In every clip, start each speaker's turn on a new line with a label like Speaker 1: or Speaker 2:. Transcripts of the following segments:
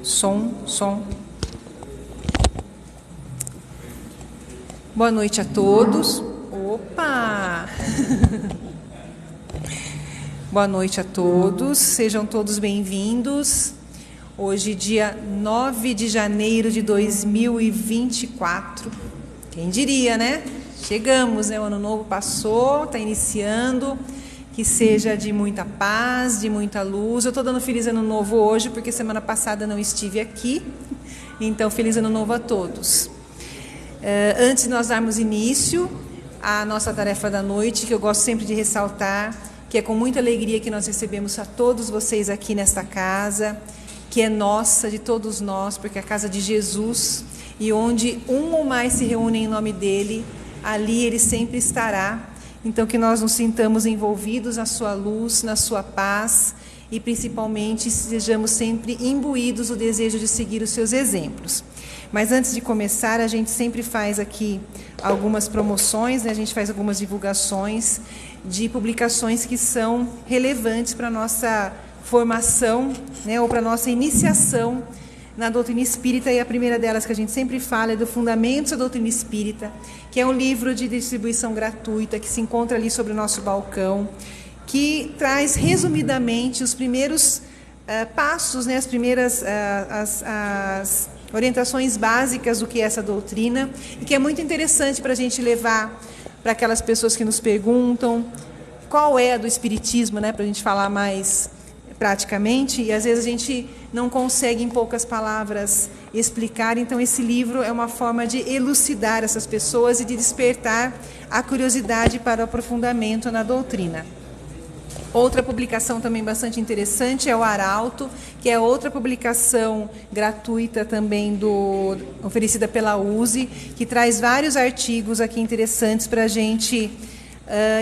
Speaker 1: Som. Boa noite a todos. Opa! Boa noite a todos. Sejam todos bem-vindos. Hoje, dia 9 de janeiro de 2024. Quem diria, né? Chegamos, né? O ano novo passou, está iniciando. Que seja de muita paz, de muita luz. Eu estou dando feliz ano novo hoje, porque semana passada não estive aqui. Então, feliz ano novo a todos. Antes de nós darmos início à nossa tarefa da noite, que eu gosto sempre de ressaltar, que é com muita alegria que nós recebemos a todos vocês aqui nesta casa, que é nossa, de todos nós, porque é a casa de Jesus, e onde um ou mais se reúnem em nome dele, ali ele sempre estará. Então, que nós nos sintamos envolvidos na sua luz, na sua paz e, principalmente, sejamos sempre imbuídos do desejo de seguir os seus exemplos. Mas, antes de começar, a gente sempre faz aqui algumas promoções, né? A gente faz algumas divulgações de publicações que são relevantes para a nossa formação, né? Ou para a nossa iniciação na doutrina espírita, e a primeira delas que a gente sempre fala é do Fundamentos da Doutrina Espírita, que é um livro de distribuição gratuita que se encontra ali sobre o nosso balcão, que traz resumidamente os primeiros passos, né, as primeiras as orientações básicas do que é essa doutrina, e que é muito interessante para a gente levar para aquelas pessoas que nos perguntam qual é a do Espiritismo, né, para a gente falar mais praticamente, e às vezes a gente não consegue em poucas palavras explicar. Então esse livro é uma forma de elucidar essas pessoas e de despertar a curiosidade para o aprofundamento na doutrina. Outra publicação também bastante interessante é o Arauto, que é outra publicação gratuita também oferecida pela USE, que traz vários artigos aqui interessantes para a gente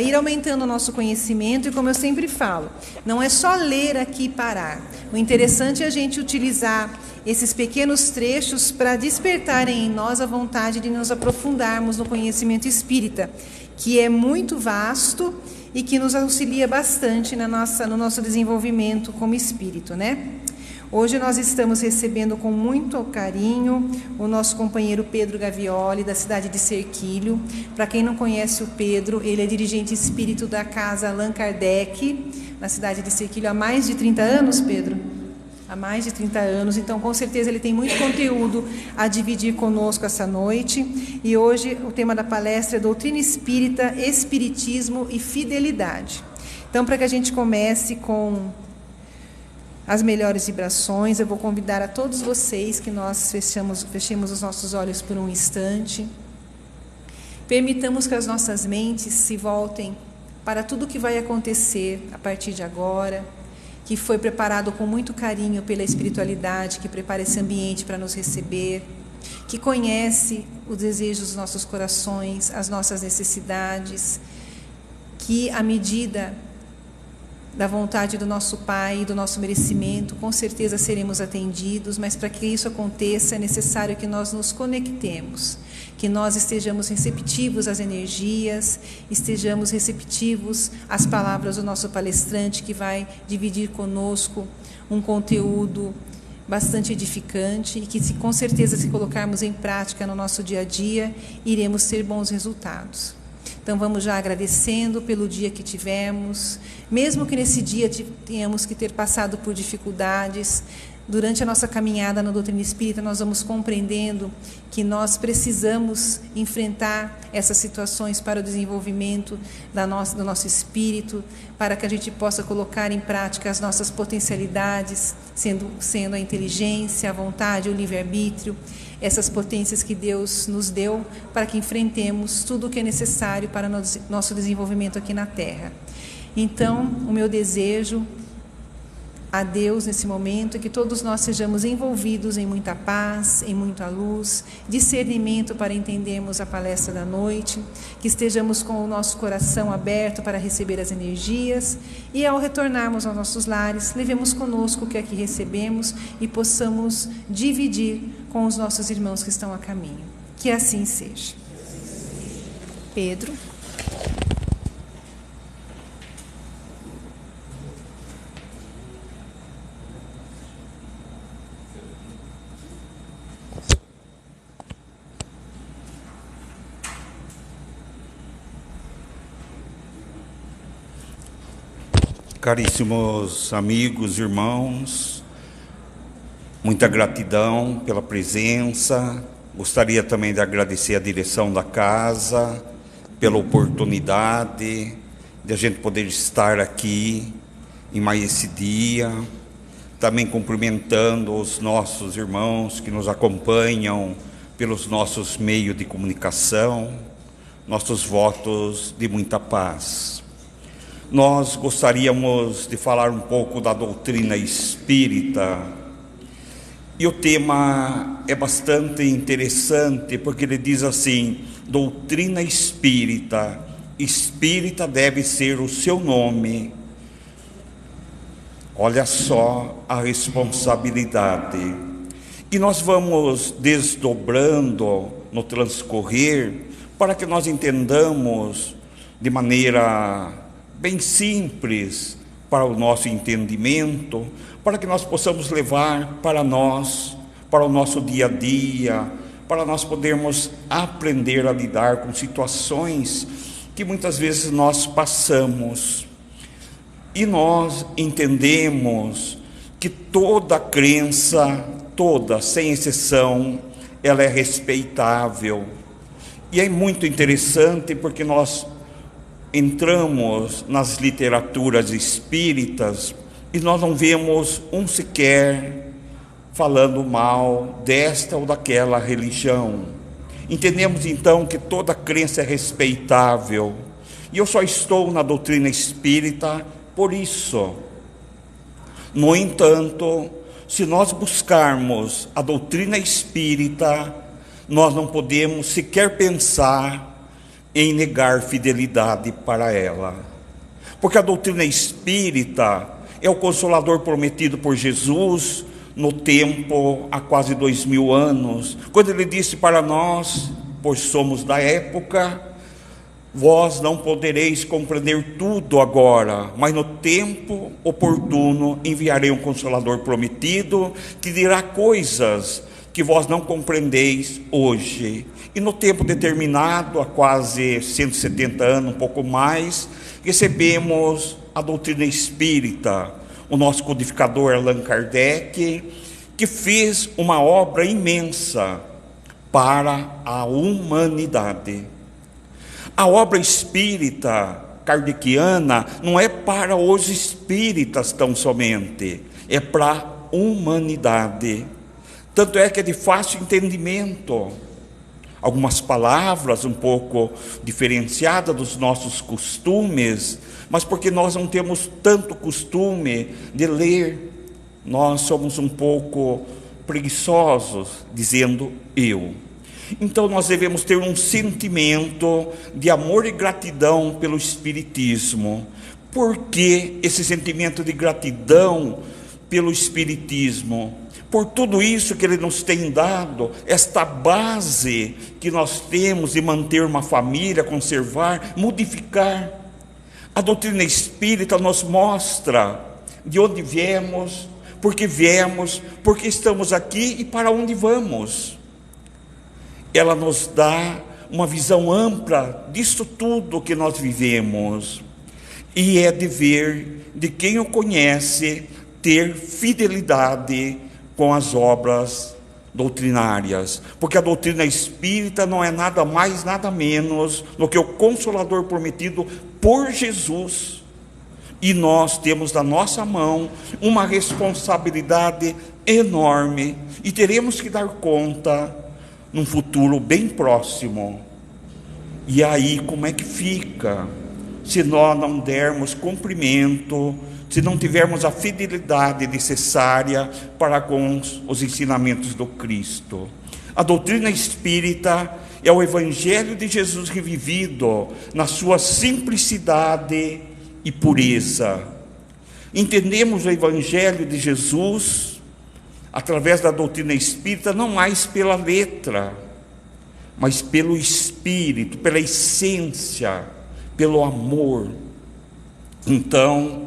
Speaker 1: ir aumentando o nosso conhecimento. E como eu sempre falo, não é só ler aqui e parar. O interessante é a gente utilizar esses pequenos trechos para despertarem em nós a vontade de nos aprofundarmos no conhecimento espírita, que é muito vasto e que nos auxilia bastante no nosso desenvolvimento como espírito, né? Hoje nós estamos recebendo com muito carinho o nosso companheiro Pedro Gavioli, da cidade de Serquilho. Para quem não conhece o Pedro, ele é dirigente espírito da casa Allan Kardec, na cidade de Serquilho, há mais de 30 anos, Pedro? Há mais de 30 anos, então com certeza ele tem muito conteúdo a dividir conosco essa noite. E hoje o tema da palestra é Doutrina Espírita, Espiritismo e Fidelidade. Então, para que a gente comece com as melhores vibrações, eu vou convidar a todos vocês que nós fechemos os nossos olhos por um instante. Permitamos que as nossas mentes se voltem para tudo o que vai acontecer a partir de agora, que foi preparado com muito carinho pela espiritualidade, que prepara esse ambiente para nos receber, que conhece os desejos dos nossos corações, as nossas necessidades, que à medida da vontade do nosso Pai e do nosso merecimento, com certeza seremos atendidos, mas para que isso aconteça é necessário que nós nos conectemos, que nós estejamos receptivos às energias, estejamos receptivos às palavras do nosso palestrante, que vai dividir conosco um conteúdo bastante edificante, e que com certeza, se colocarmos em prática no nosso dia a dia, iremos ter bons resultados. Então vamos já agradecendo pelo dia que tivemos, mesmo que nesse dia tenhamos que ter passado por dificuldades. Durante a nossa caminhada na doutrina espírita, nós vamos compreendendo que nós precisamos enfrentar essas situações para o desenvolvimento do nosso espírito, para que a gente possa colocar em prática as nossas potencialidades, sendo a inteligência, a vontade, o livre-arbítrio, essas potências que Deus nos deu para que enfrentemos tudo o que é necessário para nosso desenvolvimento aqui na Terra. Então, o meu desejo a Deus nesse momento é que todos nós sejamos envolvidos em muita paz, em muita luz, discernimento para entendermos a palestra da noite, que estejamos com o nosso coração aberto para receber as energias, e ao retornarmos aos nossos lares, levemos conosco o que aqui recebemos e possamos dividir com os nossos irmãos que estão a caminho. Que assim seja. Pedro.
Speaker 2: Caríssimos amigos, irmãos, muita gratidão pela presença. Gostaria também de agradecer a direção da casa pela oportunidade de a gente poder estar aqui em mais esse dia. Também cumprimentando os nossos irmãos que nos acompanham pelos nossos meios de comunicação, nossos votos de muita paz. Nós gostaríamos de falar um pouco da doutrina espírita, e o tema é bastante interessante, porque ele diz assim: doutrina espírita, espírita deve ser o seu nome. Olha só a responsabilidade. E nós vamos desdobrando no transcorrer, para que nós entendamos de maneira bem simples para o nosso entendimento, para que nós possamos levar para nós, para o nosso dia a dia, para nós podermos aprender a lidar com situações que muitas vezes nós passamos. E nós entendemos que toda crença, toda, sem exceção, ela é respeitável. E é muito interessante porque nós entramos nas literaturas espíritas e nós não vemos um sequer falando mal desta ou daquela religião. Entendemos então que toda crença é respeitável, e eu só estou na doutrina espírita por isso. No entanto, se nós buscarmos a doutrina espírita, nós não podemos sequer pensar em negar fidelidade para ela, porque a doutrina espírita é o consolador prometido por Jesus no tempo, há quase 2000 anos, quando ele disse para nós, pois somos da época: vós não podereis compreender tudo agora, mas no tempo oportuno enviarei um consolador prometido, que dirá coisas que vós não compreendeis hoje. E no tempo determinado, há quase 170 anos, um pouco mais, recebemos a doutrina espírita, o nosso codificador Allan Kardec, que fez uma obra imensa para a humanidade. A obra espírita kardeciana não é para os espíritas tão somente, é para a humanidade. Tanto é que é de fácil entendimento. Algumas palavras um pouco diferenciadas dos nossos costumes, mas porque nós não temos tanto costume de ler, nós somos um pouco preguiçosos, dizendo eu. Então nós devemos ter um sentimento de amor e gratidão pelo Espiritismo. Por que esse sentimento de gratidão pelo Espiritismo? Por tudo isso que Ele nos tem dado, esta base que nós temos de manter uma família, conservar, modificar. A doutrina espírita nos mostra de onde viemos, porque estamos aqui e para onde vamos. Ela nos dá uma visão ampla disso tudo que nós vivemos. E é dever de quem o conhece ter fidelidade com as obras doutrinárias, porque a doutrina espírita não é nada mais, nada menos do que o Consolador prometido por Jesus, e nós temos na nossa mão uma responsabilidade enorme, e teremos que dar conta num futuro bem próximo. E aí como é que fica, se nós não dermos cumprimento, se não tivermos a fidelidade necessária para com os ensinamentos do Cristo? A doutrina espírita é o Evangelho de Jesus revivido na sua simplicidade e pureza. Entendemos o Evangelho de Jesus através da doutrina espírita, não mais pela letra, mas pelo Espírito, pela essência, pelo amor. Então,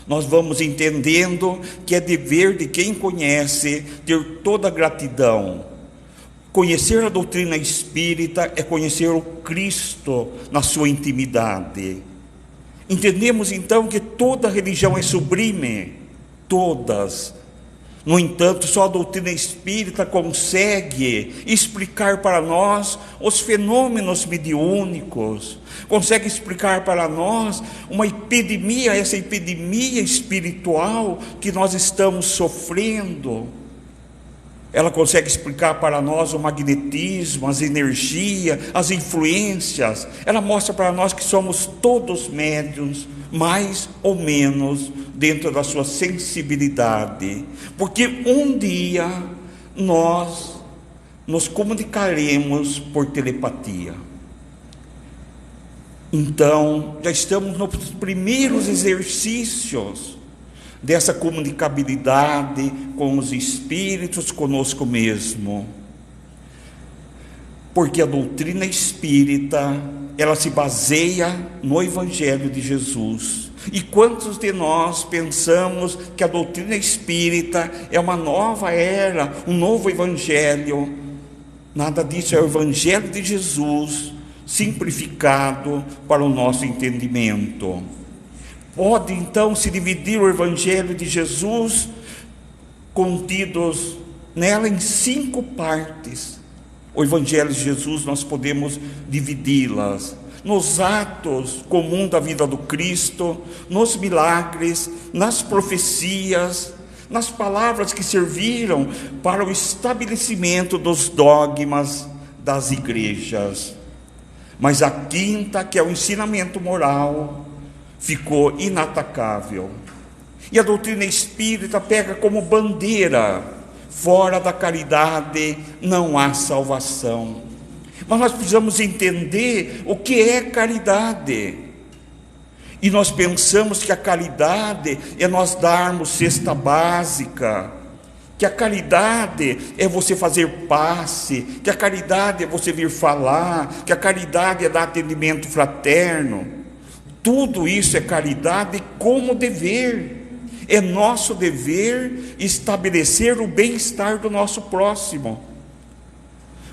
Speaker 2: nós vamos entendendo que é dever de quem conhece ter toda a gratidão. Conhecer a doutrina espírita é conhecer o Cristo na sua intimidade. Entendemos então que toda religião é sublime, todas. No entanto, só a doutrina espírita consegue explicar para nós os fenômenos mediúnicos, consegue explicar para nós uma epidemia, essa epidemia espiritual que nós estamos sofrendo. Ela consegue explicar para nós o magnetismo, as energias, as influências. Ela mostra para nós que somos todos médiuns, mais ou menos dentro da sua sensibilidade, porque um dia nós nos comunicaremos por telepatia. Então, já estamos nos primeiros exercícios dessa comunicabilidade com os espíritos, conosco mesmo. Porque a doutrina espírita, ela se baseia no Evangelho de Jesus. E quantos de nós pensamos que a doutrina espírita é uma nova era, um novo Evangelho? Nada disso, é o Evangelho de Jesus simplificado para o nosso entendimento. Pode então se dividir o Evangelho de Jesus, contidos nela, em 5 partes. O Evangelho de Jesus nós podemos dividi-las nos atos comuns da vida do Cristo, nos milagres, nas profecias, nas palavras que serviram para o estabelecimento dos dogmas das igrejas. Mas a 5ª, que é o ensinamento moral, ficou inatacável. E a doutrina espírita pega como bandeira: fora da caridade não há salvação. Mas nós precisamos entender o que é caridade. E nós pensamos que a caridade é nós darmos cesta básica, que a caridade é você fazer passe, que a caridade é você vir falar, que a caridade é dar atendimento fraterno. Tudo isso é caridade como dever. É nosso dever estabelecer o bem-estar do nosso próximo.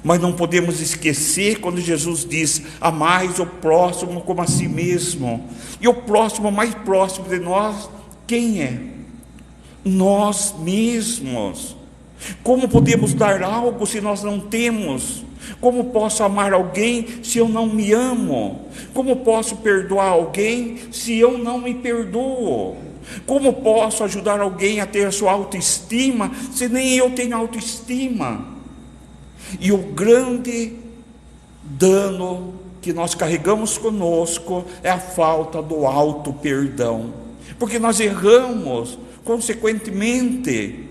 Speaker 2: Mas não podemos esquecer quando Jesus diz: amais o próximo como a si mesmo. E o próximo mais próximo de nós, quem é? Nós mesmos. Como podemos dar algo se nós não temos? Como posso amar alguém se eu não me amo? Como posso perdoar alguém se eu não me perdoo? Como posso ajudar alguém a ter a sua autoestima se nem eu tenho autoestima? E o grande dano que nós carregamos conosco é a falta do auto-perdão, porque nós erramos consequentemente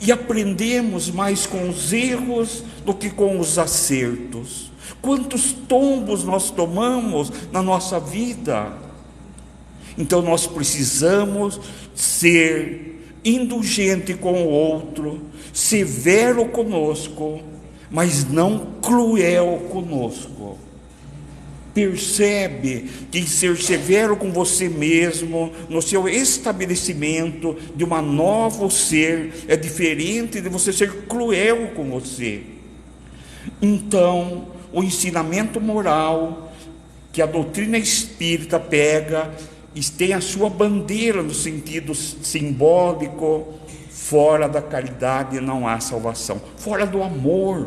Speaker 2: e aprendemos mais com os erros do que com os acertos. Quantos tombos nós tomamos na nossa vida? Então nós precisamos ser indulgente com o outro, severo conosco, mas não cruel conosco. Percebe que ser severo com você mesmo, no seu estabelecimento de uma novo ser, é diferente de você ser cruel com você. Então, o ensinamento moral que a doutrina espírita pega e tem a sua bandeira no sentido simbólico: fora da caridade não há salvação, fora do amor.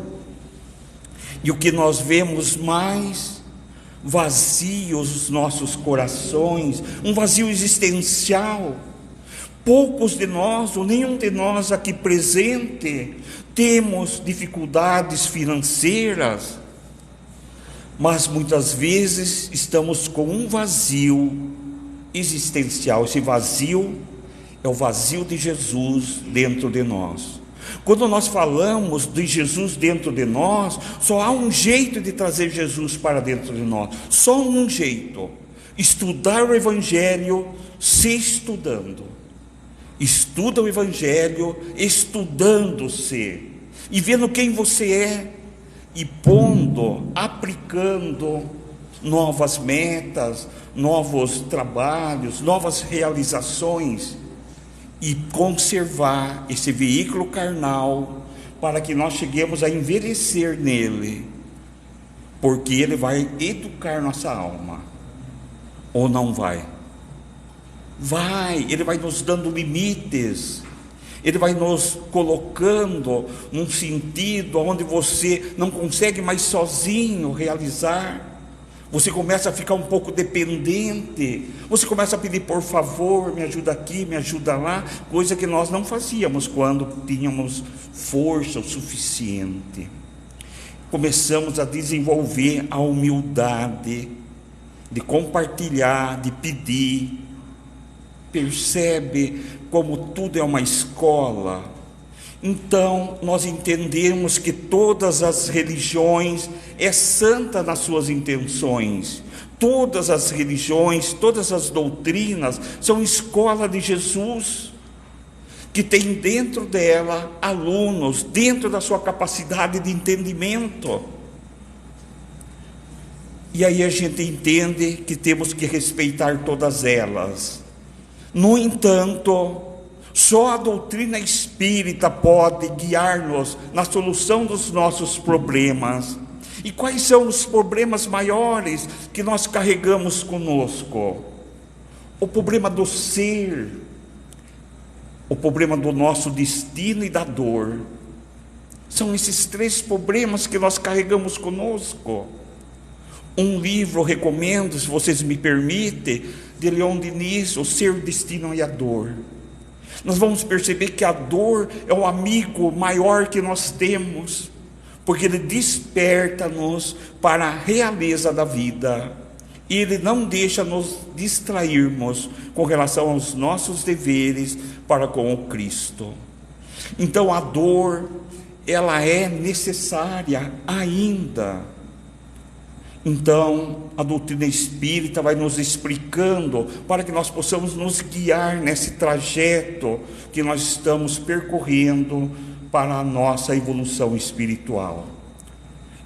Speaker 2: E o que nós vemos mais vazios os nossos corações, um vazio existencial. Poucos de nós, ou nenhum de nós aqui presente, temos dificuldades financeiras, mas muitas vezes estamos com um vazio existencial. Esse vazio é o vazio de Jesus dentro de nós. Quando nós falamos de Jesus dentro de nós, só há um jeito de trazer Jesus para dentro de nós, só um jeito: estudar o Evangelho se estudando. Estuda o Evangelho estudando-se e vendo quem você é, e pondo, aplicando novas metas, novos trabalhos, novas realizações, e conservar esse veículo carnal para que nós cheguemos a envelhecer nele, porque ele vai educar nossa alma, ou não vai. Ele vai nos dando limites, Ele vai nos colocando num sentido onde você não consegue mais sozinho realizar. Você começa a ficar um pouco dependente, você começa a pedir, por favor, me ajuda aqui, me ajuda lá, coisa que nós não fazíamos quando tínhamos força o suficiente. Começamos a desenvolver a humildade de compartilhar, de pedir. Percebe como tudo é uma escola? Então nós entendemos que todas as religiões é santa nas suas intenções. Todas as religiões, todas as doutrinas são escola de Jesus, que tem dentro dela alunos, dentro da sua capacidade de entendimento. E aí a gente entende que temos que respeitar todas elas. No entanto, só a doutrina espírita pode guiar-nos na solução dos nossos problemas. E quais são os problemas maiores que nós carregamos conosco? O problema do ser, o problema do nosso destino e da dor. São esses 3 problemas que nós carregamos conosco. Um livro recomendo, se vocês me permitem, de Leon Denis, O Ser, o Destino e a Dor. Nós vamos perceber que a dor é o amigo maior que nós temos, porque ele desperta-nos para a realeza da vida, e ele não deixa nos distrairmos com relação aos nossos deveres para com o Cristo. Então a dor, ela é necessária ainda. Então, a doutrina espírita vai nos explicando para que nós possamos nos guiar nesse trajeto que nós estamos percorrendo para a nossa evolução espiritual.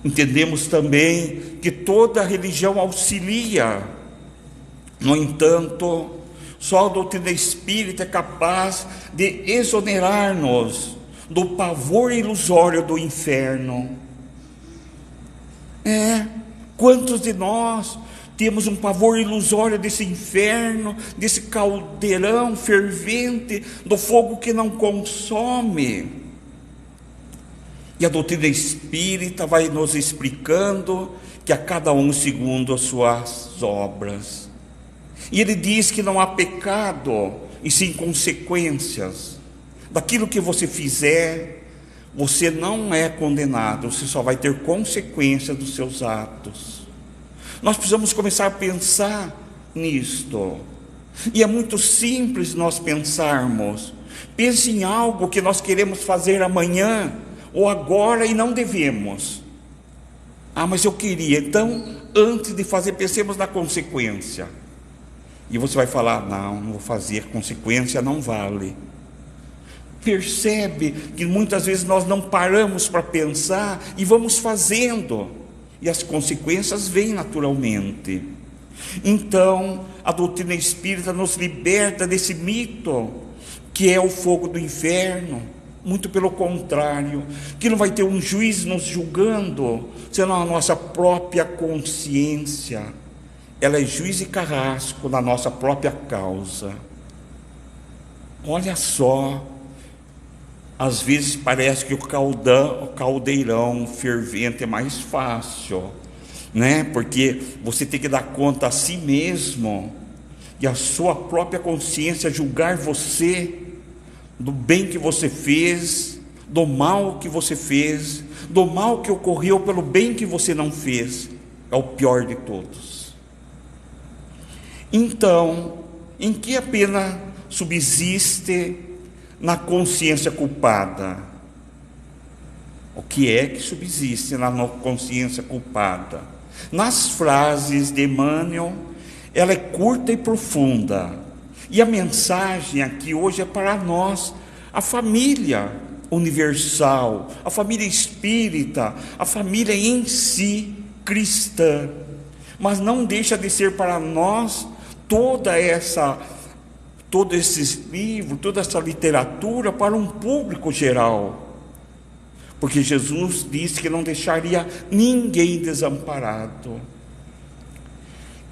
Speaker 2: Entendemos também que toda religião auxilia. No entanto, só a doutrina espírita é capaz de exonerar-nos do pavor ilusório do inferno. Quantos de nós temos um pavor ilusório desse inferno, desse caldeirão fervente, do fogo que não consome? E a doutrina espírita vai nos explicando que a cada um segundo as suas obras. E ele diz que não há pecado, e sim consequências. Daquilo que você fizer, você não é condenado, você só vai ter consequência dos seus atos. Nós precisamos começar a pensar nisto. E é muito simples nós pensarmos. Pense em algo que nós queremos fazer amanhã ou agora e não devemos. Mas eu queria. Então, antes de fazer, pensemos na consequência. E você vai falar, não vou fazer, consequência não vale. Percebe que muitas vezes nós não paramos para pensar e vamos fazendo, e as consequências vêm naturalmente. Então, a doutrina espírita nos liberta desse mito que é o fogo do inferno. Muito pelo contrário, que não vai ter um juiz nos julgando, senão a nossa própria consciência. Ela é juiz e carrasco na nossa própria causa. Olha só, às vezes parece que o caldeirão fervente é mais fácil, né? Porque você tem que dar conta a si mesmo, e a sua própria consciência julgar você, do bem que você fez, do mal que você fez, do mal que ocorreu pelo bem que você não fez. É o pior de todos. Então, em que a pena subsiste na consciência culpada? O que é que subsiste na consciência culpada? Nas frases de Emmanuel, ela é curta e profunda, e a mensagem aqui hoje é para nós, a família universal, a família espírita, a família em si cristã, mas não deixa de ser para nós todo esse livro, toda essa literatura para um público geral, porque Jesus disse que não deixaria ninguém desamparado.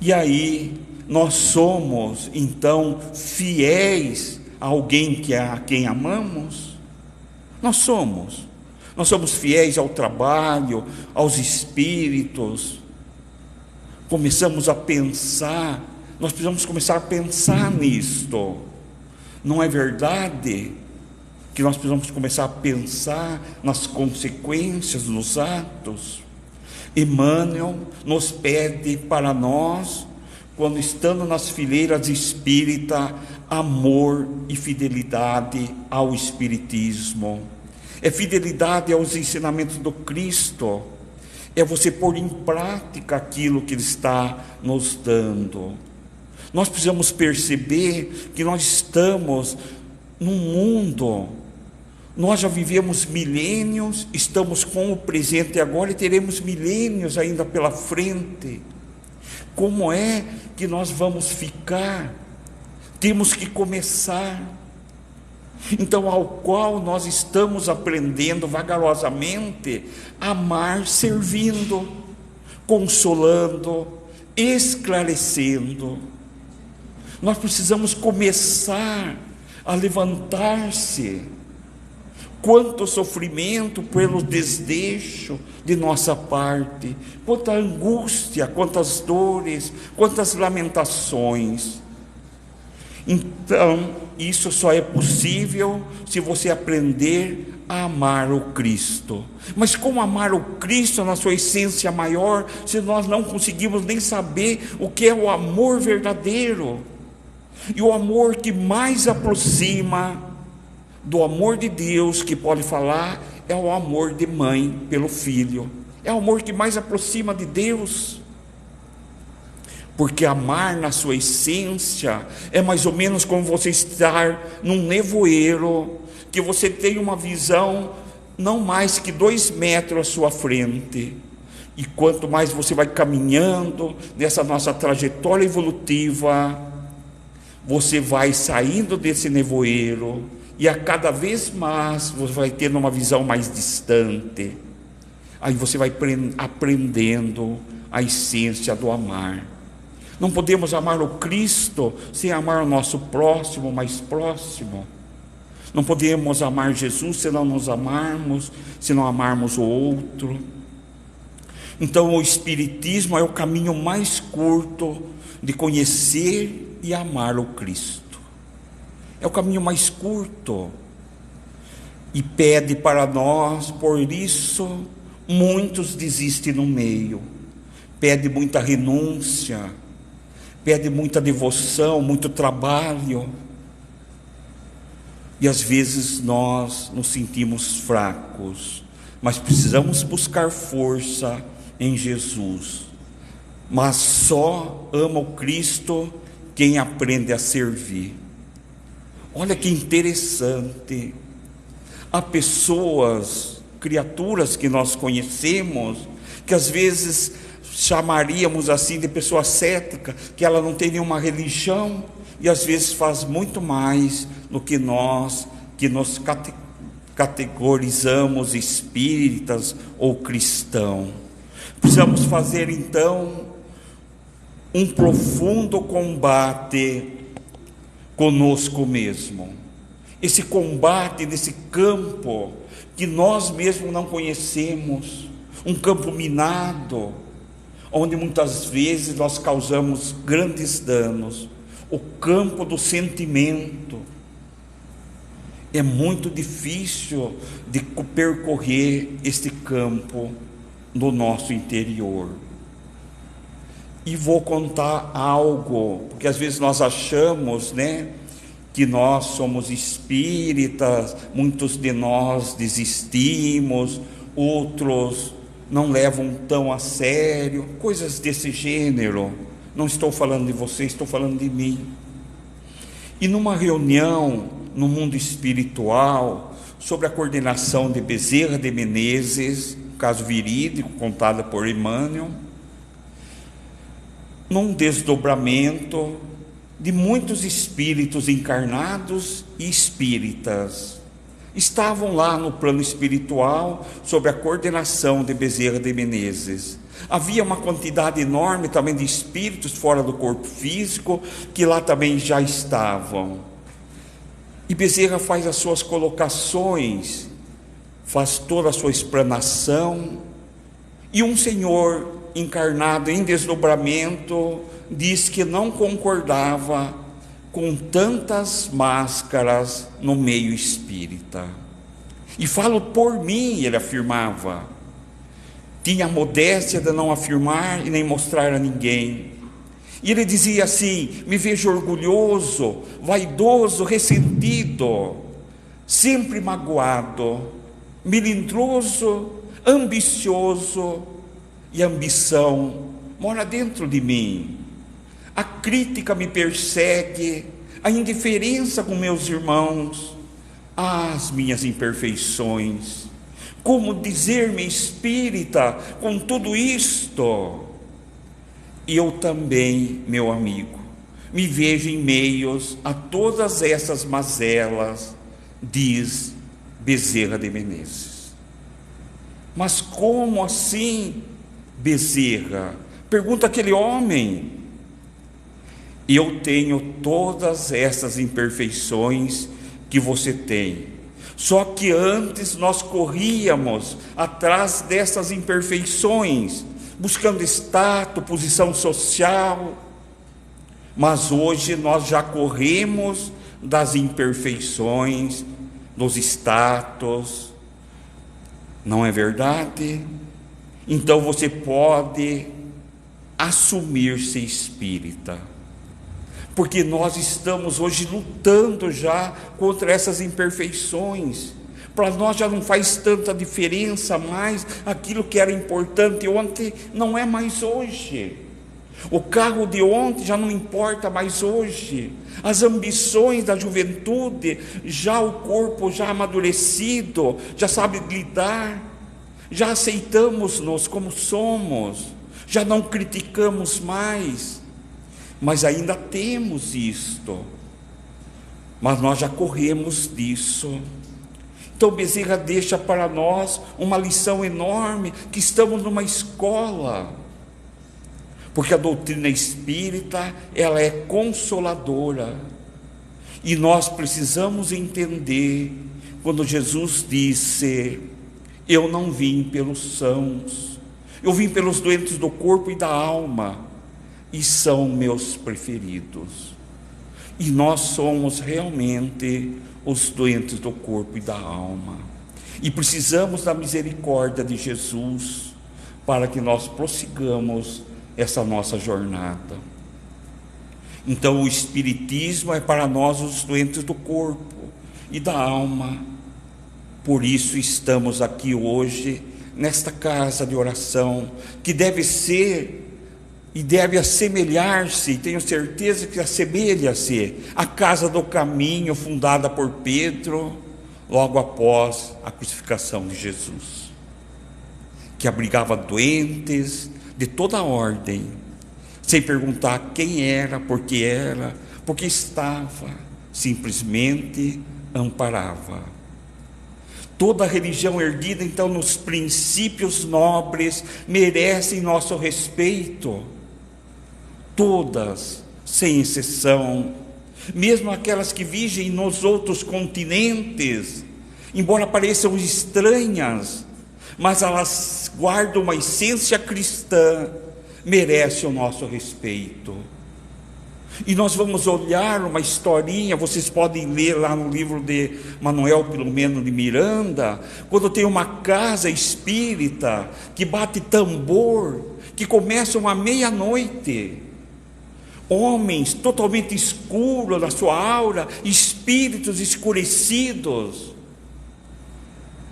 Speaker 2: E aí nós somos, então, fiéis a alguém a quem amamos? Nós somos fiéis ao trabalho, aos espíritos. Começamos a pensar, nós precisamos começar a pensar nisto. Não é verdade que nós precisamos começar a pensar nas consequências dos atos? Emmanuel nos pede para nós, quando estando nas fileiras espírita, amor e fidelidade ao Espiritismo. É fidelidade aos ensinamentos do Cristo, é você pôr em prática aquilo que Ele está nos dando. Nós precisamos perceber que nós estamos num mundo, nós já vivemos milênios, estamos com o presente agora e teremos milênios ainda pela frente. Como é que nós vamos ficar? Temos que começar. Então, ao qual nós estamos aprendendo vagarosamente a amar servindo, consolando, esclarecendo. Nós precisamos começar a levantar-se. Quanto sofrimento pelo desdeixo de nossa parte, quanta angústia, quantas dores, quantas lamentações. Então, isso só é possível se você aprender a amar o Cristo. Mas como amar o Cristo na sua essência maior, se nós não conseguimos nem saber o que é o amor verdadeiro? E o amor que mais aproxima do amor de Deus, que pode falar, é o amor de mãe pelo filho. É o amor que mais aproxima de Deus. Porque amar na sua essência é mais ou menos como você estar num nevoeiro, que você tem uma visão não mais que 2 metros à sua frente. E quanto mais você vai caminhando nessa nossa trajetória evolutiva, você vai saindo desse nevoeiro, e a cada vez mais você vai tendo uma visão mais distante. Aí você vai aprendendo a essência do amar. Não podemos amar o Cristo sem amar o nosso próximo mais próximo. Não podemos amar Jesus se não nos amarmos, se não amarmos o outro. Então o Espiritismo é o caminho mais curto de conhecer e amar o Cristo. É o caminho mais curto. E pede para nós, por isso, muitos desistem no meio. Pede muita renúncia, pede muita devoção, muito trabalho. E às vezes nós nos sentimos fracos, mas precisamos buscar força em Jesus. Mas só ama o Cristo quem aprende a servir. Olha que interessante. Há pessoas, criaturas que nós conhecemos, que às vezes chamaríamos assim de pessoa cética, que ela não tem nenhuma religião, e às vezes faz muito mais do que nós, que nos categorizamos espíritas ou cristãos. Precisamos fazer então um profundo combate conosco mesmo. Esse combate nesse campo que nós mesmos não conhecemos, um campo minado, onde muitas vezes nós causamos grandes danos. O campo do sentimento. É muito difícil de percorrer este campo no nosso interior. E vou contar algo, porque às vezes nós achamos, que nós somos espíritas, muitos de nós desistimos, outros não levam tão a sério, coisas desse gênero. Não estou falando de você, estou falando de mim. E numa reunião no mundo espiritual, sobre a coordenação de Bezerra de Menezes, caso verídico, contado por Emmanuel, num desdobramento de muitos espíritos encarnados e espíritas. estavam lá no plano espiritual, sob a coordenação de Bezerra de Menezes. Havia uma quantidade enorme também de espíritos fora do corpo físico, que lá também já estavam. E Bezerra faz as suas colocações, faz toda a sua explanação, e um senhor encarnado em desdobramento diz que não concordava com tantas máscaras no meio espírita. E falo por mim, ele afirmava. Tinha a modéstia de não afirmar e nem mostrar a ninguém. E ele dizia assim: me vejo orgulhoso, vaidoso, ressentido, sempre magoado, melindroso, ambicioso, e a ambição mora dentro de mim. A crítica me persegue, a indiferença com meus irmãos, as minhas imperfeições. Como dizer-me espírita com tudo isto? E eu também, meu amigo, me vejo em meios a todas essas mazelas, diz Bezerra de Menezes. Mas como assim, Bezerra? Pergunta aquele homem. Eu tenho todas essas imperfeições que você tem. Só que antes nós corríamos atrás dessas imperfeições, buscando status, posição social. Mas hoje nós já corremos das imperfeições, dos status. Não é verdade? Então você pode assumir-se espírita. Porque nós estamos hoje lutando já contra essas imperfeições. Para nós já não faz tanta diferença mais, aquilo que era importante ontem não é mais hoje. O carro de ontem já não importa mais hoje. As ambições da juventude, já o corpo já amadurecido, já sabe lidar, já aceitamos-nos como somos, já não criticamos mais. Mas ainda temos isto, mas nós já corremos disso. Então Bezerra deixa para nós uma lição enorme, que estamos numa escola, porque a doutrina espírita, ela é consoladora, e nós precisamos entender, quando Jesus disse: eu não vim pelos sãos, eu vim pelos doentes do corpo e da alma, e são meus preferidos. E nós somos realmente os doentes do corpo e da alma, e precisamos da misericórdia de Jesus para que nós prossigamos essa nossa jornada. Então o Espiritismo é para nós os doentes do corpo e da alma. Por isso estamos aqui hoje nesta casa de oração, que deve ser e deve assemelhar-se, e tenho certeza que assemelha-se à casa do caminho, fundada por Pedro, logo após a crucificação de Jesus, que abrigava doentes de toda ordem, sem perguntar quem era, porque estava, simplesmente amparava. Toda religião erguida então nos princípios nobres merece nosso respeito. Todas, sem exceção, mesmo aquelas que vigem nos outros continentes, embora pareçam estranhas, mas elas guardam uma essência cristã, merecem o nosso respeito. E nós vamos olhar uma historinha, vocês podem ler lá no livro de Manuel Filomeno de Miranda, quando tem uma casa espírita que bate tambor, que começam à meia-noite. Homens totalmente escuros na sua aura, espíritos escurecidos,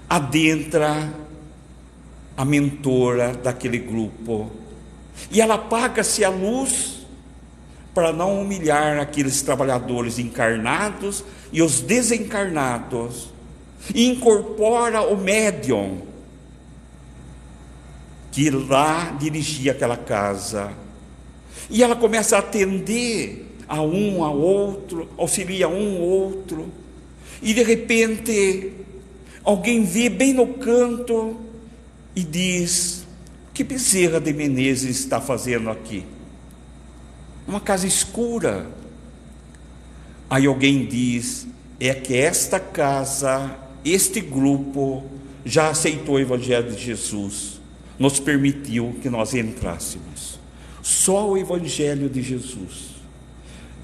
Speaker 2: adentra a mentora daquele grupo, e ela apaga-se a luz para não humilhar aqueles trabalhadores encarnados e os desencarnados, e incorpora o médium que lá dirigia aquela casa, e ela começa a atender a um, a outro, auxilia um, outro, e de repente alguém vê bem no canto e diz: que Bezerra de Menezes está fazendo aqui? Uma casa escura. Aí alguém diz: é que esta casa, este grupo já aceitou o Evangelho de Jesus, nos permitiu que nós entrássemos. Só o Evangelho de Jesus.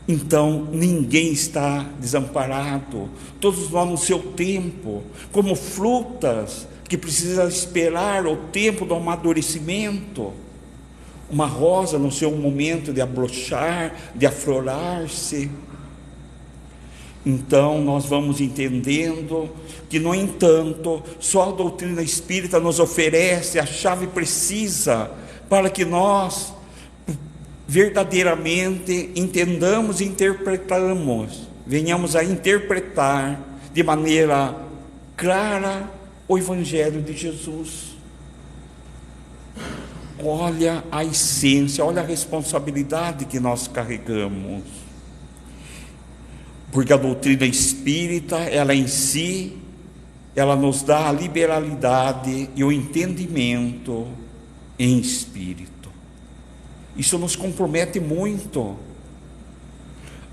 Speaker 2: Então ninguém está desamparado, todos nós no seu tempo, como frutas que precisam esperar o tempo do amadurecimento. Uma rosa no seu momento de abrochar, de aflorar-se. Então nós vamos entendendo que, no entanto, só a doutrina espírita nos oferece a chave precisa para que nós verdadeiramente entendamos e interpretamos, venhamos a interpretar de maneira clara o Evangelho de Jesus. Olha a essência, olha a responsabilidade que nós carregamos. Porque a doutrina espírita, ela em si, ela nos dá a liberalidade e o entendimento em espírito. Isso nos compromete muito.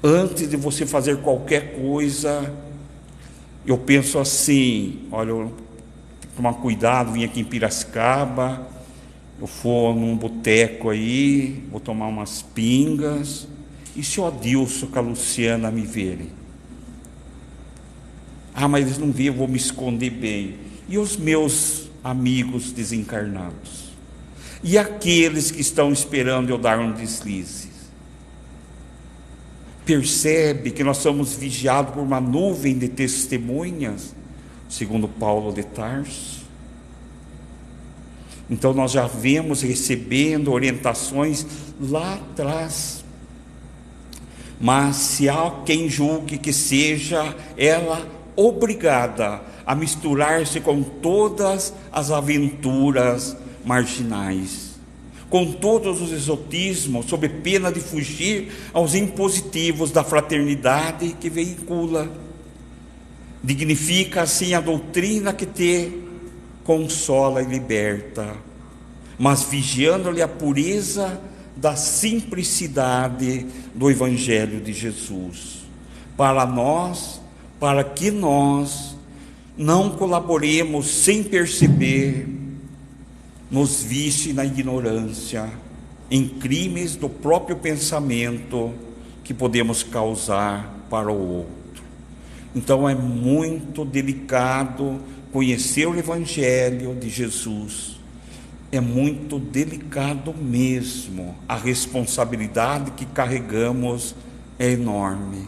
Speaker 2: Antes de você fazer qualquer coisa, eu penso assim: olha, eu tenho que tomar cuidado, vim aqui em Piracicaba, eu for num boteco aí, vou tomar umas pingas, e se o Adilson com a Luciana me verem? Ah, mas eles não veem, eu vou me esconder bem. E os meus amigos desencarnados? E aqueles que estão esperando eu dar um deslize? Percebe que nós somos vigiados por uma nuvem de testemunhas, segundo Paulo de Tarso? Então nós já vemos recebendo orientações lá atrás. Mas se há quem julgue que seja ela obrigada a misturar-se com todas as aventuras marginais, com todos os exotismos, sob pena de fugir aos impositivos da fraternidade que veicula, dignifica assim a doutrina que te consola e liberta, mas vigiando-lhe a pureza da simplicidade do Evangelho de Jesus, para que nós não colaboremos sem perceber nos vícios na ignorância, em crimes do próprio pensamento que podemos causar para o outro. Então é muito delicado conhecer o Evangelho de Jesus, é muito delicado mesmo, a responsabilidade que carregamos é enorme.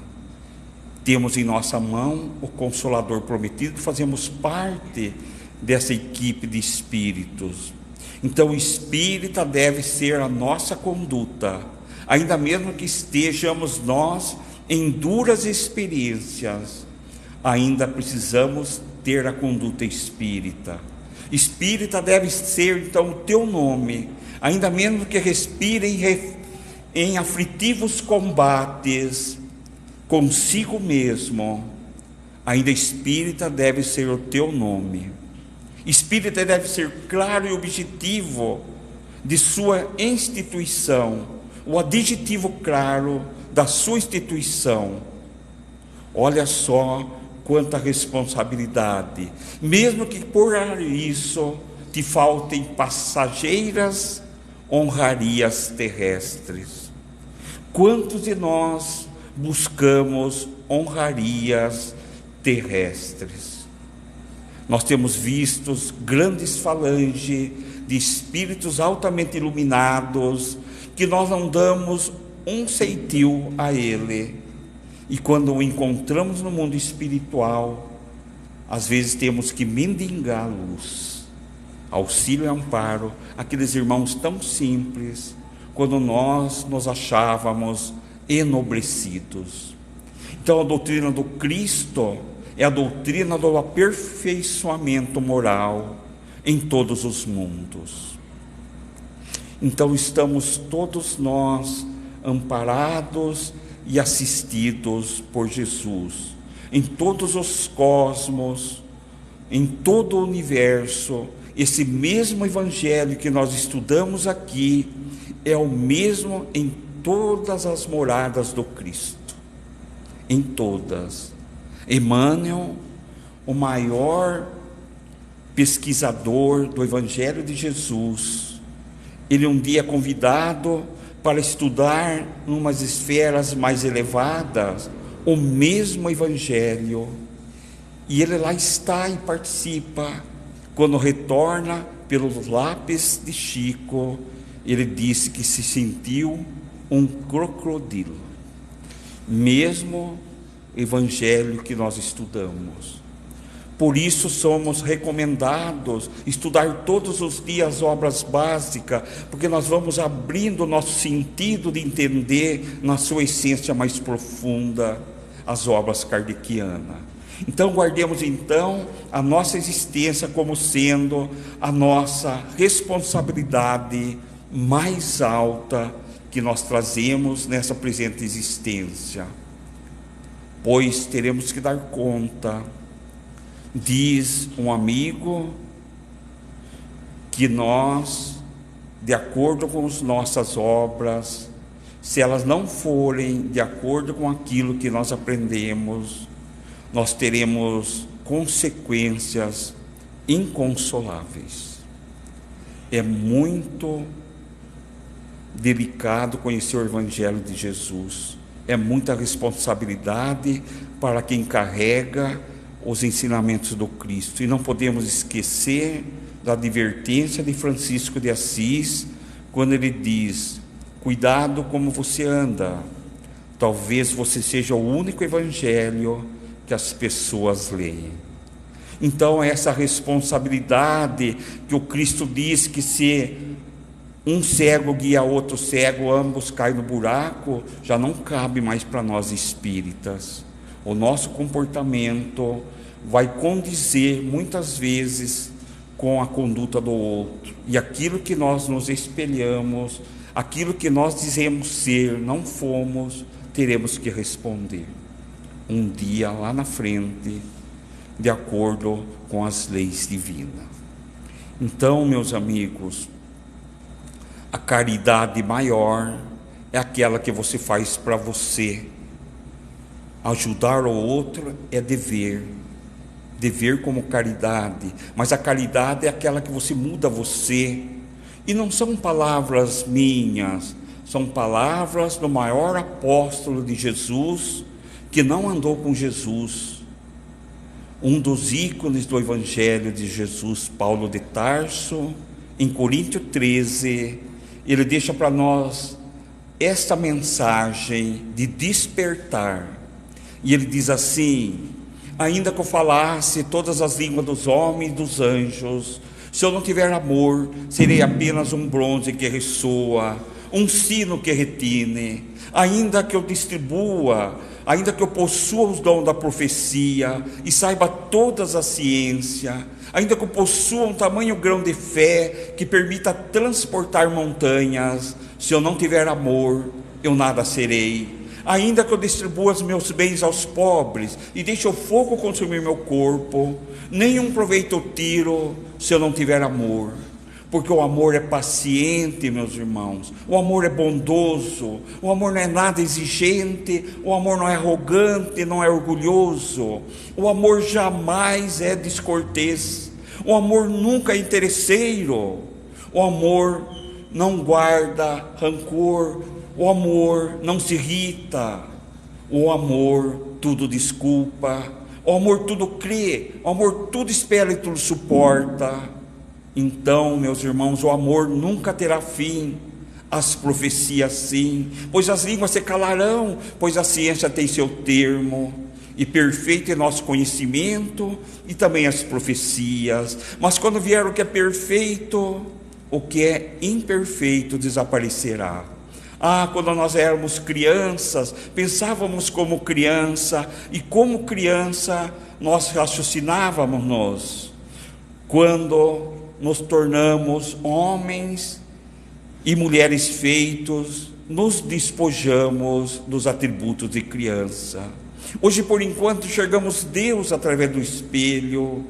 Speaker 2: Temos em nossa mão o Consolador prometido, fazemos parte dessa equipe de espíritos. Então o espírita deve ser a nossa conduta, ainda mesmo que estejamos nós em duras experiências, ainda precisamos ter a conduta espírita. Espírita deve ser então o teu nome, ainda mesmo que respire em aflitivos combates consigo mesmo, ainda espírita deve ser o teu nome. Espírita deve ser claro e objetivo de sua instituição, o adjetivo claro da sua instituição. Olha só quanta responsabilidade, mesmo que por isso te faltem passageiras honrarias terrestres. Quantos de nós buscamos honrarias terrestres? Nós temos visto grandes falanges de espíritos altamente iluminados, que nós não damos um ceitil a ele, e quando o encontramos no mundo espiritual, às vezes temos que mendigar luz, auxílio e amparo, aqueles irmãos tão simples, quando nós nos achávamos enobrecidos. Então a doutrina do Cristo é a doutrina do aperfeiçoamento moral em todos os mundos. Então estamos todos nós amparados e assistidos por Jesus em todos os cosmos, em todo o universo, esse mesmo evangelho que nós estudamos aqui é o mesmo em todas as moradas do Cristo, em todas. Emmanuel, o maior pesquisador do Evangelho de Jesus, ele um dia convidado para estudar em umas esferas mais elevadas o mesmo Evangelho, e ele lá está e participa. Quando retorna pelo lápis de Chico, ele disse que se sentiu um crocodilo, mesmo Evangelho que nós estudamos. Por isso somos recomendados estudar todos os dias obras básicas, porque nós vamos abrindo o nosso sentido de entender na sua essência mais profunda as obras kardecianas. Então guardemos então a nossa existência como sendo a nossa responsabilidade mais alta que nós trazemos nessa presente existência, pois teremos que dar conta. Diz um amigo que nós, de acordo com as nossas obras, se elas não forem de acordo com aquilo que nós aprendemos, nós teremos consequências inconsoláveis. É muito delicado conhecer o Evangelho de Jesus, é muita responsabilidade para quem carrega os ensinamentos do Cristo, e não podemos esquecer da advertência de Francisco de Assis, quando ele diz: cuidado como você anda, talvez você seja o único evangelho que as pessoas leem. Então essa responsabilidade que o Cristo diz que se um cego guia outro cego, ambos caem no buraco, já não cabe mais para nós espíritas. O nosso comportamento vai condizer muitas vezes com a conduta do outro, e aquilo que nós nos espelhamos, aquilo que nós dizemos ser, não fomos, teremos que responder um dia lá na frente, de acordo com as leis divinas. Então, meus amigos, a caridade maior é aquela que você faz para você. Ajudar o outro é dever como caridade, mas a caridade é aquela que você muda você, e não são palavras minhas, são palavras do maior apóstolo de Jesus, que não andou com Jesus, um dos ícones do Evangelho de Jesus, Paulo de Tarso. Em Coríntios 13, ele deixa para nós esta mensagem de despertar. E ele diz assim: ainda que eu falasse todas as línguas dos homens e dos anjos, se eu não tiver amor, serei apenas um bronze que ressoa, um sino que retine. Ainda que eu distribua, ainda que eu possua os dons da profecia e saiba todas as ciências, ainda que eu possua um tamanho grão de fé que permita transportar montanhas, se eu não tiver amor, eu nada serei. Ainda que eu distribua os meus bens aos pobres e deixe o fogo consumir meu corpo, nenhum proveito eu tiro se eu não tiver amor. Porque o amor é paciente, meus irmãos, o amor é bondoso, o amor não é nada exigente, o amor não é arrogante, não é orgulhoso, o amor jamais é descortês, o amor nunca é interesseiro, o amor não guarda rancor, o amor não se irrita, o amor tudo desculpa, o amor tudo crê, o amor tudo espera e tudo suporta. Então, meus irmãos, o amor nunca terá fim, as profecias sim, pois as línguas se calarão, pois a ciência tem seu termo, e perfeito é nosso conhecimento, e também as profecias. Mas quando vier o que é perfeito, o que é imperfeito desaparecerá. Quando nós éramos crianças, pensávamos como criança, e como criança nós raciocinávamos. Quando nos tornamos homens e mulheres feitos, nos despojamos dos atributos de criança. Hoje, por enquanto, enxergamos Deus através do espelho.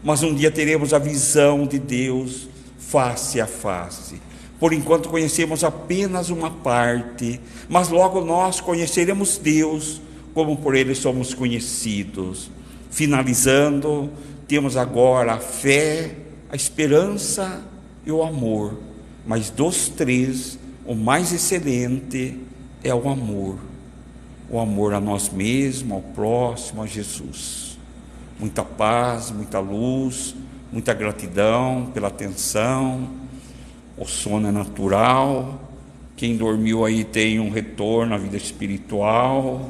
Speaker 2: mas um dia teremos a visão de Deus face a face. Por enquanto conhecemos apenas uma parte, mas logo nós conheceremos Deus como por Ele somos conhecidos. Finalizando, temos agora a fé, a esperança e o amor, mas dos três, o mais excelente é o amor a nós mesmos, ao próximo, a Jesus. Muita paz, muita luz, muita gratidão pela atenção. O sono é natural, quem dormiu aí tem um retorno à vida espiritual,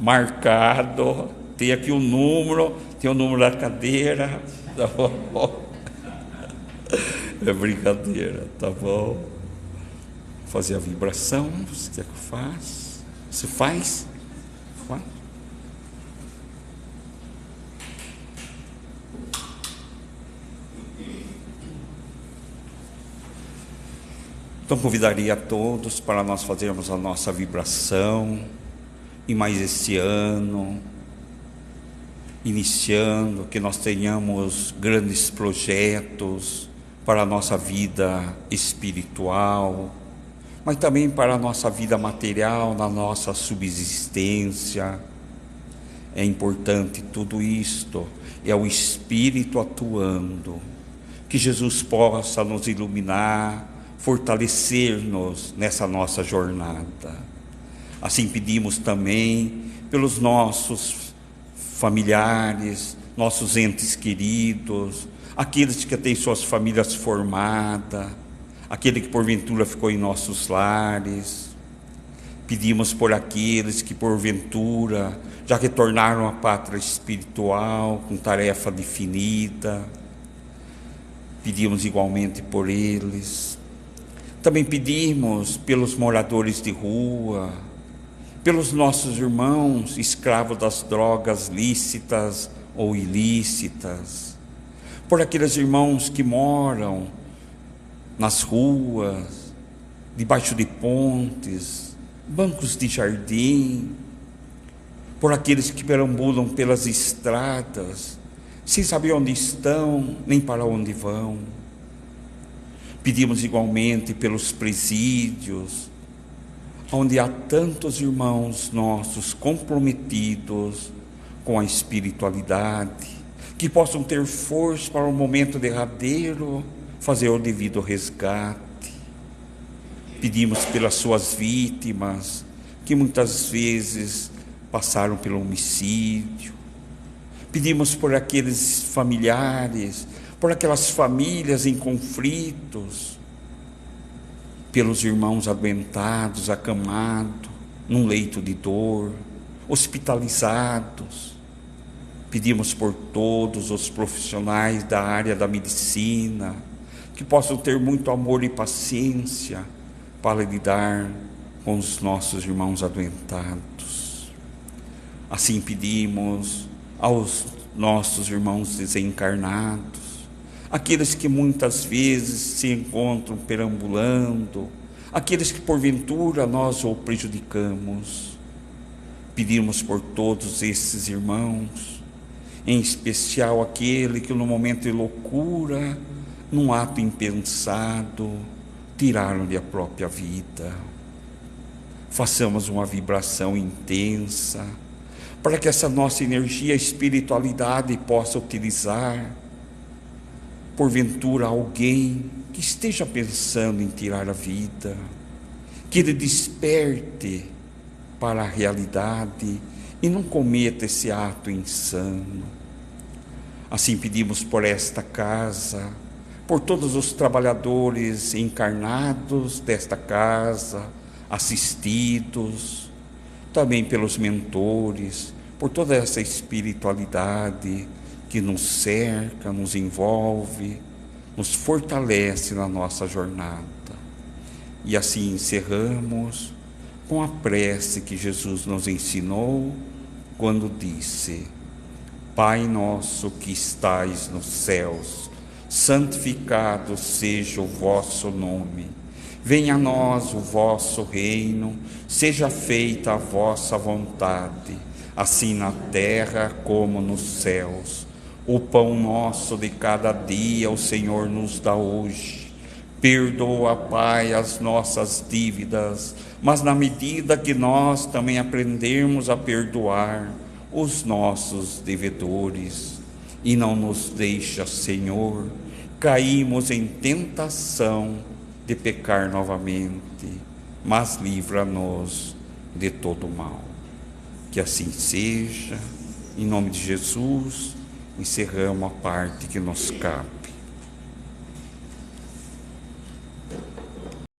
Speaker 2: marcado, tem aqui o número, tem o número da cadeira, tá bom? É brincadeira, tá bom? Vou fazer a vibração, você quer que eu faça? Você faz? Faz. Então convidaria a todos para nós fazermos a nossa vibração, e mais esse ano, iniciando, que nós tenhamos grandes projetos para a nossa vida espiritual, mas também para a nossa vida material, na nossa subsistência. É importante tudo isto, é o Espírito atuando, que Jesus possa nos iluminar, fortalecer-nos nessa nossa jornada. Assim pedimos também pelos nossos familiares, nossos entes queridos, aqueles que têm suas famílias formadas, aquele que porventura ficou em nossos lares. Pedimos por aqueles que porventura já retornaram à pátria espiritual com tarefa definida. Pedimos igualmente por eles. Também pedimos pelos moradores de rua, pelos nossos irmãos escravos das drogas lícitas ou ilícitas, por aqueles irmãos que moram nas ruas, debaixo de pontes, bancos de jardim, por aqueles que perambulam pelas estradas, sem saber onde estão, nem para onde vão. Pedimos igualmente pelos presídios, onde há tantos irmãos nossos comprometidos com a espiritualidade, que possam ter força para o momento derradeiro fazer o devido resgate. Pedimos pelas suas vítimas, que muitas vezes passaram pelo homicídio. Pedimos por aqueles familiares, por aquelas famílias em conflitos, pelos irmãos adoentados, acamados, num leito de dor, hospitalizados. Pedimos por todos os profissionais da área da medicina, que possam ter muito amor e paciência para lidar com os nossos irmãos adoentados. Assim pedimos aos nossos irmãos desencarnados, aqueles que muitas vezes se encontram perambulando, aqueles que porventura nós o prejudicamos. Pedimos por todos esses irmãos, em especial aquele que no momento de loucura, num ato impensado, tiraram-lhe a própria vida. Façamos uma vibração intensa, para que essa nossa energia, espiritualidade possa utilizar, porventura, alguém que esteja pensando em tirar a vida, que ele desperte para a realidade e não cometa esse ato insano. Assim pedimos por esta casa, por todos os trabalhadores encarnados desta casa, assistidos, também pelos mentores, por toda essa espiritualidade que nos cerca, nos envolve, nos fortalece na nossa jornada. E assim encerramos com a prece que Jesus nos ensinou quando disse: Pai nosso que estais nos céus, santificado seja o vosso nome. Venha a nós o vosso reino, seja feita a vossa vontade, assim na terra como nos céus. O pão nosso de cada dia o Senhor nos dá hoje. Perdoa, Pai, as nossas dívidas, mas na medida que nós também aprendermos a perdoar os nossos devedores. E não nos deixa, Senhor, caímos em tentação de pecar novamente, mas livra-nos de todo mal. Que assim seja, em nome de Jesus, encerramos a parte que nos cabe.